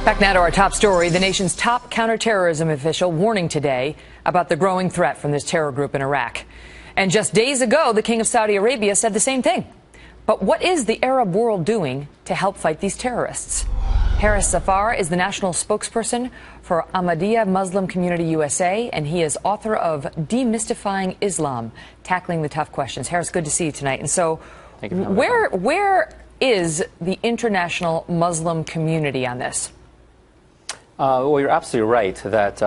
Back now to our top story. The nation's top counterterrorism official warning today about the growing threat from this terror group in Iraq. And just days ago, the King of Saudi Arabia said the same thing. But what is the Arab world doing to help fight these terrorists? Harris Zafar is the national spokesperson for Ahmadiyya Muslim Community USA, and he is author of Demystifying Islam, Tackling the Tough Questions. Harris, good to see you tonight. And so where is the international Muslim community on this? Well, you're absolutely right that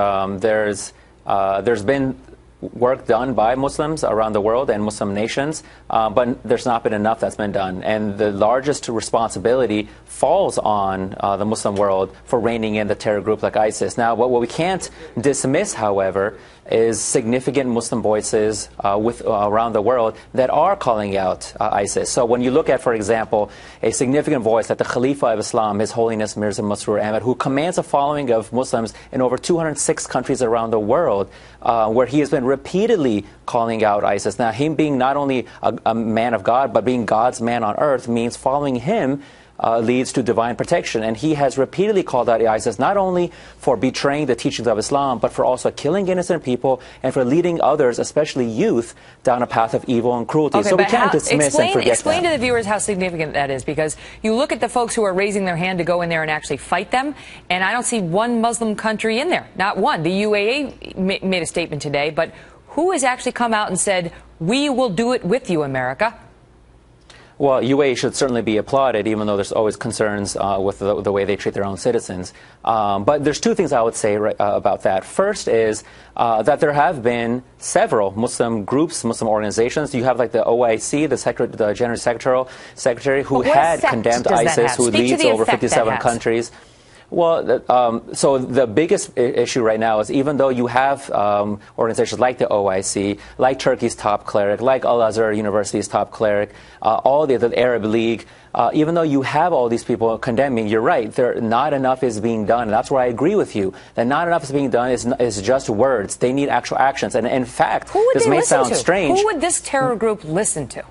there's been work done by Muslims around the world and Muslim nations, but there's not been enough that's been done. And the largest responsibility falls on the Muslim world for reining in the terror group like ISIS. Now, what we can't dismiss, however, is significant Muslim voices around the world that are calling out ISIS. So when you look at, for example, a significant voice like the Khalifa of Islam, His Holiness Mirza Masroor Ahmad, who commands a following of Muslims in over 206 countries around the world, where he has been repeatedly calling out ISIS. Now, him being not only a man of God, but being God's man on earth means following him leads to divine protection. And he has repeatedly called out ISIS not only for betraying the teachings of Islam, but for also killing innocent people and for leading others, especially youth, down a path of evil and cruelty. Okay, so we can't dismiss and forget Explain that. to the viewers how significant that is, because you look at the folks who are raising their hand to go in there and actually fight them, and I don't see one Muslim country in there. Not one. The UAE made a statement today, but who has actually come out and said, we will do it with you, America? Well, UAE should certainly be applauded, even though there's always concerns with the way they treat their own citizens. But there's two things I would say about that. First is that there have been several Muslim groups, Muslim organizations. You have like the OIC, the General Secretary, who had condemned ISIS, who leads over 57 countries. Well, so the biggest issue right now is even though you have organizations like the OIC, like Turkey's top cleric, like Al-Azhar University's top cleric, all the Arab League, even though you have all these people condemning, you're right, not enough is being done. And that's where I agree with you, that not enough is being done is just words. They need actual actions. And in fact, this may sound strange. Who would this terror group listen to?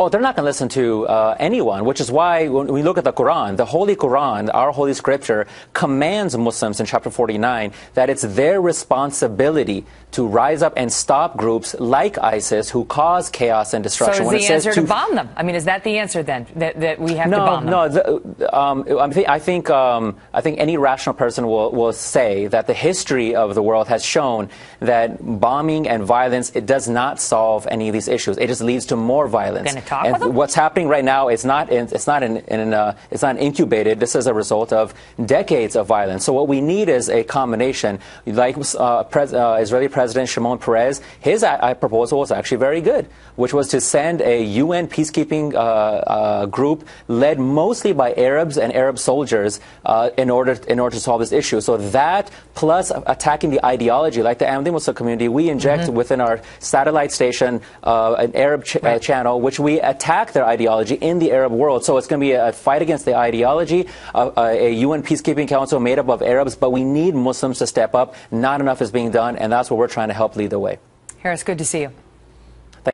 Oh, they're not going to listen to anyone, which is why when we look at the Quran, the Holy Quran, our Holy Scripture, commands Muslims in chapter 49 that it's their responsibility to rise up and stop groups like ISIS who cause chaos and destruction. So is the answer to bomb them? I mean, is that the answer then, that we have to bomb them? No, I think any rational person will say that the history of the world has shown that bombing and violence, it does not solve any of these issues. It just leads to more violence. And what's happening right now is it's not incubated. This is a result of decades of violence. So what we need is a combination. Like Israeli President Shimon Peres, his proposal was actually very good, which was to send a UN peacekeeping group led mostly by Arabs and Arab soldiers in order to solve this issue. So that plus attacking the ideology, like the Ahmadiyya Muslim community, we inject within our satellite station an Arab channel, which we attack their ideology in the Arab world. So it's going to be a fight against the ideology, a UN peacekeeping council made up of Arabs, but we need Muslims to step up. Not enough is being done, and that's what we're trying to help lead the way. Harris, good to see you.